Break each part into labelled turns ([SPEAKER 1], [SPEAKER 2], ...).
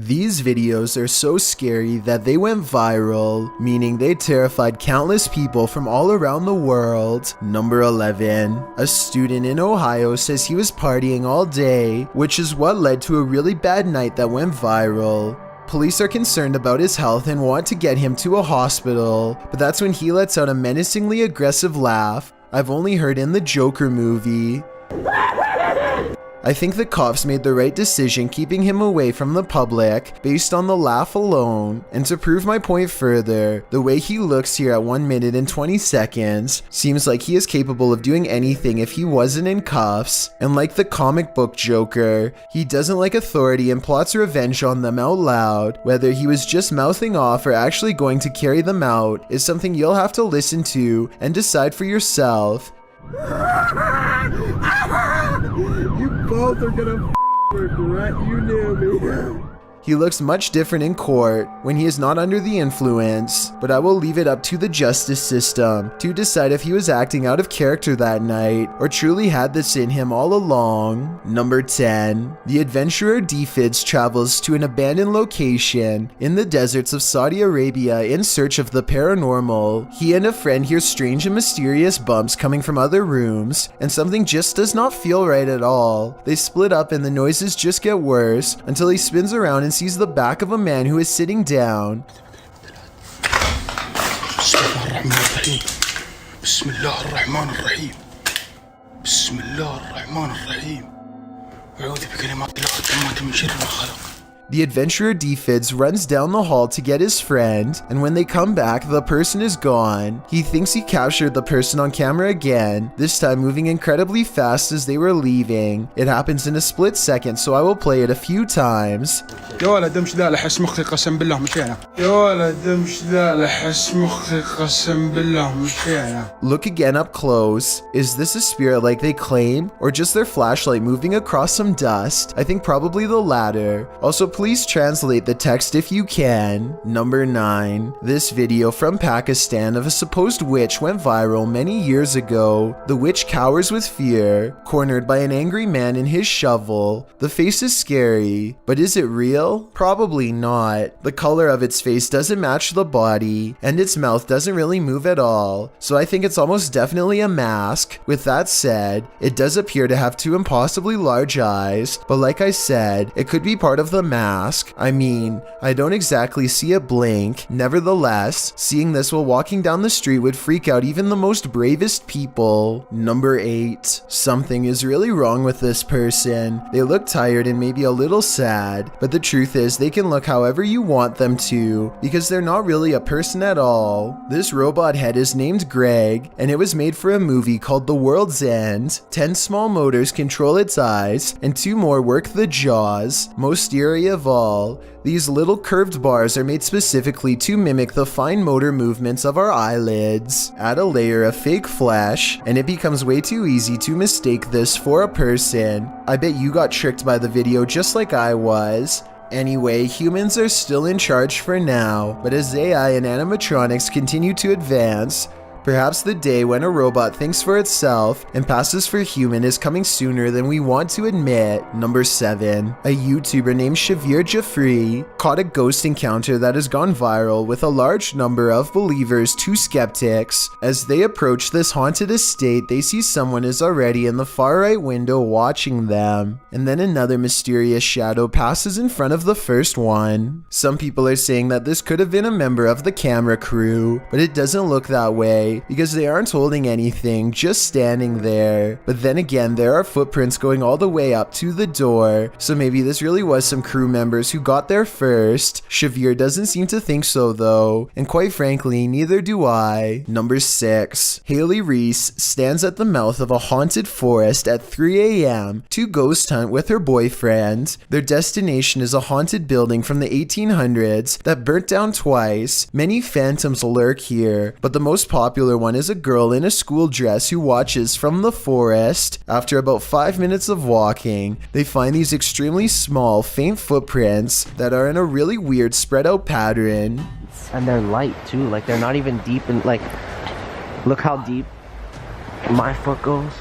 [SPEAKER 1] These videos are so scary that they went viral, meaning they terrified countless people from all around the world. Number 11. A student in Ohio says he was partying all day, which is what led to a really bad night that went viral. Police are concerned about his health and want to get him to a hospital, but that's when he lets out a menacingly aggressive laugh I've only heard in the Joker movie. I think the cops made the right decision keeping him away from the public based on the laugh alone, and to prove my point further, the way he looks here at 1 minute and 20 seconds seems like he is capable of doing anything if he wasn't in cuffs, and like the comic book Joker, he doesn't like authority and plots revenge on them out loud. Whether he was just mouthing off or actually going to carry them out is something you'll have to listen to and decide for yourself.
[SPEAKER 2] You both are gonna regret you knew me.
[SPEAKER 1] He looks much different in court when he is not under the influence, but I will leave it up to the justice system to decide if he was acting out of character that night or truly had this in him all along. Number 10. The adventurer Theorists travels to an abandoned location in the deserts of Saudi Arabia in search of the paranormal. He and a friend hear strange and mysterious bumps coming from other rooms, and something just does not feel right at all. They split up and the noises just get worse until he spins around and sees the back of a man who is sitting down. The adventurer Theorists runs down the hall to get his friend, and when they come back, the person is gone. He thinks he captured the person on camera again, this time moving incredibly fast as they were leaving. It happens in a split second, so I will play it a few times.
[SPEAKER 2] Look
[SPEAKER 1] again up close. Is this a spirit like they claim, or just their flashlight moving across some dust? I think probably the latter. Also, please translate the text if you can. Number 9. This video from Pakistan of a supposed witch went viral many years ago. The witch cowers with fear, cornered by an angry man in his shovel. The face is scary, but is it real? Probably not. The color of its face doesn't match the body, and its mouth doesn't really move at all, so I think it's almost definitely a mask. With that said, it does appear to have 2 impossibly large eyes, but like I said, it could be part of the mask. I mean, I don't exactly see it blink. Nevertheless, seeing this while walking down the street would freak out even the most bravest people. Number 8. Something is really wrong with this person. They look tired and maybe a little sad, but the truth is they can look however you want them to, because they're not really a person at all. This robot head is named Greg, and it was made for a movie called The World's End. 10 small motors control its eyes, and 2 more work the jaws. Most eerie of all, these little curved bars are made specifically to mimic the fine motor movements of our eyelids. Add a layer of fake flesh, and it becomes way too easy to mistake this for a person. I bet you got tricked by the video just like I was. Anyway, humans are still in charge for now, but as AI and animatronics continue to advance, perhaps the day when a robot thinks for itself and passes for human is coming sooner than we want to admit. Number 7. A YouTuber named Shavir Jafri caught a ghost encounter that has gone viral with a large number of believers to skeptics. As they approach this haunted estate, they see someone is already in the far right window watching them, and then another mysterious shadow passes in front of the first one. Some people are saying that this could have been a member of the camera crew, but it doesn't look that way, because they aren't holding anything, just standing there. But then again, there are footprints going all the way up to the door, so maybe this really was some crew members who got there first. Shavir doesn't seem to think so though, and quite frankly, neither do I. Number 6. Haley Reese stands at the mouth of a haunted forest at 3 a.m. to ghost hunt with her boyfriend. Their destination is a haunted building from the 1800s that burnt down twice. Many phantoms lurk here, but the most popular one is a girl in a school dress who watches from the forest. After about 5 minutes of walking, they find these extremely small, faint footprints that are in a really weird spread out pattern.
[SPEAKER 3] And they're light too, like they're not even deep in, like, look how deep my foot goes.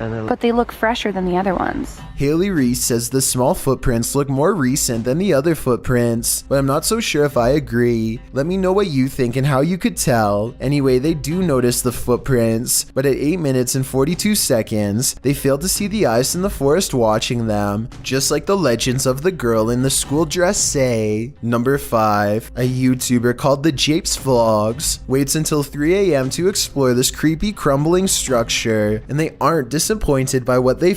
[SPEAKER 3] And
[SPEAKER 4] But they look fresher than the other ones.
[SPEAKER 1] Haley Reese says the small footprints look more recent than the other footprints, but I'm not so sure if I agree. Let me know what you think and how you could tell. Anyway, they do notice the footprints, but at 8 minutes and 42 seconds, they fail to see the eyes in the forest watching them, just like the legends of the girl in the school dress say. Number 5, a YouTuber called the Japes Vlogs waits until 3 a.m. to explore this creepy crumbling structure, and they aren't disappointed by what they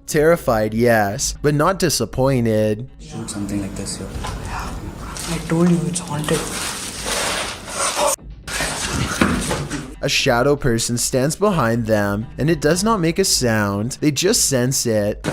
[SPEAKER 1] terrified, yes, but not disappointed.
[SPEAKER 5] Shoot something like this, yo.
[SPEAKER 6] I told you it's haunted.
[SPEAKER 1] A shadow person stands behind them, and it does not make a sound. They just sense it.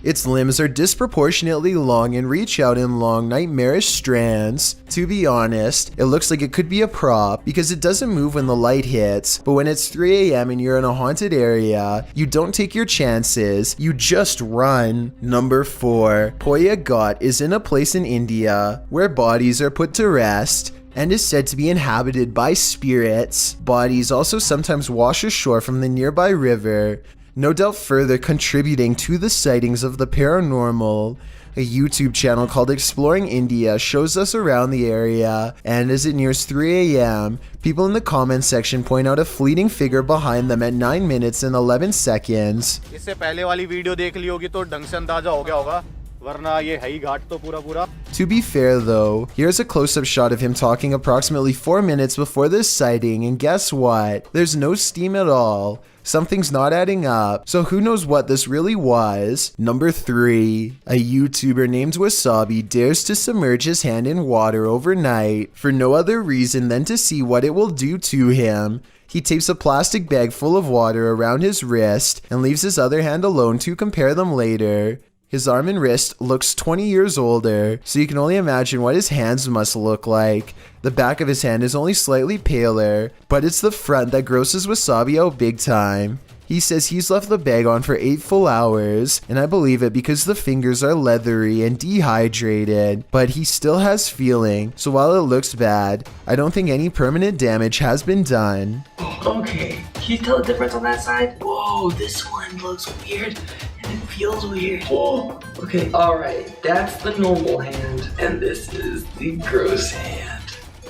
[SPEAKER 1] Its limbs are disproportionately long and reach out in long, nightmarish strands. To be honest, it looks like it could be a prop because it doesn't move when the light hits, but when it's 3 a.m. and you're in a haunted area, you don't take your chances, you just run. Number 4, Poya Ghat is in a place in India where bodies are put to rest and is said to be inhabited by spirits. Bodies also sometimes wash ashore from the nearby river, no doubt further contributing to the sightings of the paranormal. A YouTube channel called Exploring India shows us around the area, and as it nears 3 a.m., people in the comment section point out a fleeting figure behind them at 9 minutes and 11 seconds.
[SPEAKER 7] इससे पहले वाली video देख ली होगी तो ढंग से अंदाजा हो गया होगा, वरना ये है ही घाट तो पूरा.
[SPEAKER 1] To be fair though, here's a close-up shot of him talking approximately 4 minutes before this sighting, and guess what? There's no steam at all. Something's not adding up, so who knows what this really was. Number 3, a YouTuber named Wasabi dares to submerge his hand in water overnight for no other reason than to see what it will do to him. He tapes a plastic bag full of water around his wrist and leaves his other hand alone to compare them later. His arm and wrist looks 20 years older, so you can only imagine what his hands must look like. The back of his hand is only slightly paler, but it's the front that grosses Wasabi out big time. He says he's left the bag on for 8 full hours, and I believe it because the fingers are leathery and dehydrated, but he still has feeling, so while it looks bad, I don't think any permanent damage has been done.
[SPEAKER 6] Okay, can you tell the difference on that side? Whoa, this one looks weird and it feels weird. Whoa. Okay, alright, that's the normal hand, and this is the gross hand.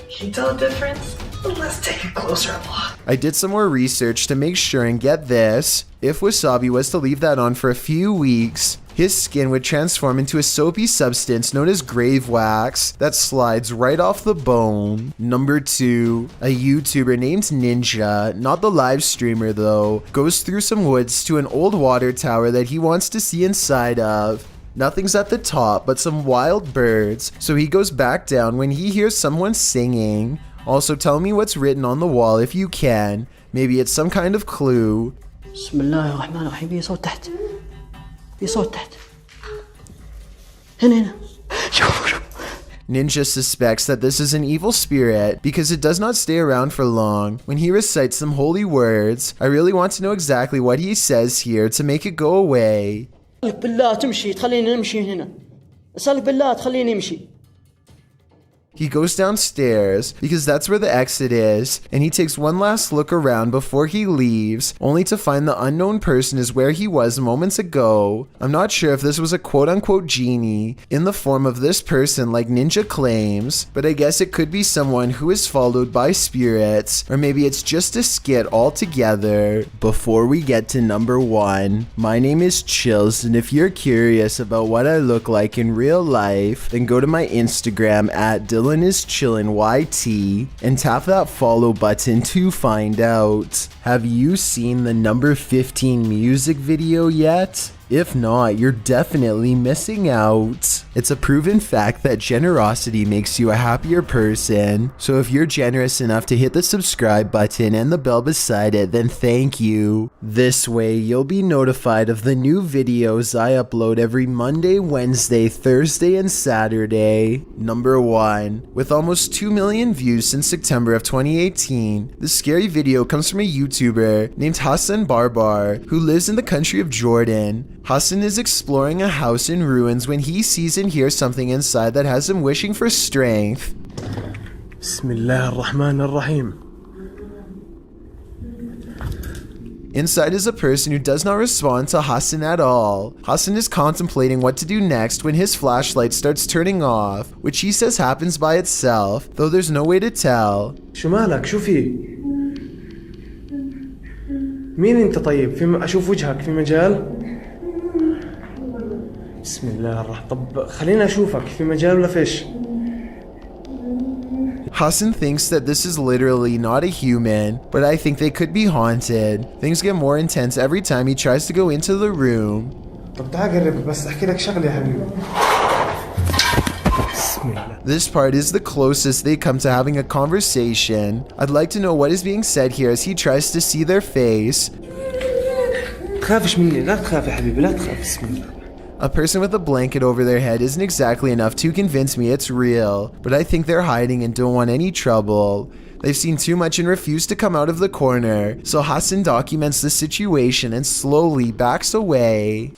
[SPEAKER 6] Can you tell the difference? Let's take a closer look.
[SPEAKER 1] I did some more research to make sure, and get this, if Wasabi was to leave that on for a few weeks, his skin would transform into a soapy substance known as grave wax that slides right off the bone. Number 2, a YouTuber named Ninja, not the live streamer though, goes through some woods to an old water tower that he wants to see inside of. Nothing's at the top but some wild birds, so he goes back down when he hears someone singing. Also, tell me what's written on the wall if you can. Maybe it's some kind of clue.
[SPEAKER 6] بسم الله الرحمن الرحيم. في صوت تحت. في صوت تحت. هنا. شوفوا شوفوا.
[SPEAKER 1] Ninja suspects that this is an evil spirit because it does not stay around for long. When he recites some holy words, I really want to know exactly what he says here to make it go away.
[SPEAKER 6] بالله تمشي تخليني نمشي هنا. أسألك بالله تخليني أمشي.
[SPEAKER 1] He goes downstairs because that's where the exit is, and he takes one last look around before he leaves, only to find the unknown person is where he was moments ago. I'm not sure if this was a quote-unquote genie in the form of this person like Ninja claims, but I guess it could be someone who is followed by spirits, or maybe it's just a skit altogether. Before we get to number 1, my name is Chills, and if you're curious about what I look like in real life, then go to my Instagram at Dylan is Chillin' YT and tap that follow button to find out. Have you seen the number 15 music video yet? If not, you're definitely missing out. It's a proven fact that generosity makes you a happier person, so if you're generous enough to hit the subscribe button and the bell beside it, then thank you. This way, you'll be notified of the new videos I upload every Monday, Wednesday, Thursday, and Saturday. Number 1. With almost 2 million views since September of 2018, this scary video comes from a YouTuber named Hassan Barbar, who lives in the country of Jordan. Hassan is exploring a house in ruins when he sees a Hassan hears something inside that has him wishing for strength.
[SPEAKER 2] بسم الله الرحمن الرحيم.
[SPEAKER 1] Inside is a person who does not respond to Hassan at all. Hassan is contemplating what to do next when his flashlight starts turning off, which he says happens by itself, though there's no way to tell.
[SPEAKER 2] شو مالك؟ شو في؟ مين انت طيب؟ اشوف وجهك في مجال؟ بسم الله الرحمن. طب خليني اشوفك في مجال ولا فيش؟
[SPEAKER 1] Hassan thinks that this is literally not a human, but I think they could be haunted. Things get more intense every time he tries to go into the room.
[SPEAKER 2] طب تعال قرب بس احكي لك شغله يا حبيبي. بسم الله.
[SPEAKER 1] This part is the closest they come to having a conversation. I'd like to know what is being said here as he tries to see their face.
[SPEAKER 2] تخافش مني، لا تخاف يا حبيبي، لا تخاف. بسم الله.
[SPEAKER 1] A person with a blanket over their head isn't exactly enough to convince me it's real, but I think they're hiding and don't want any trouble. They've seen too much and refuse to come out of the corner, so Hassan documents the situation and slowly backs away.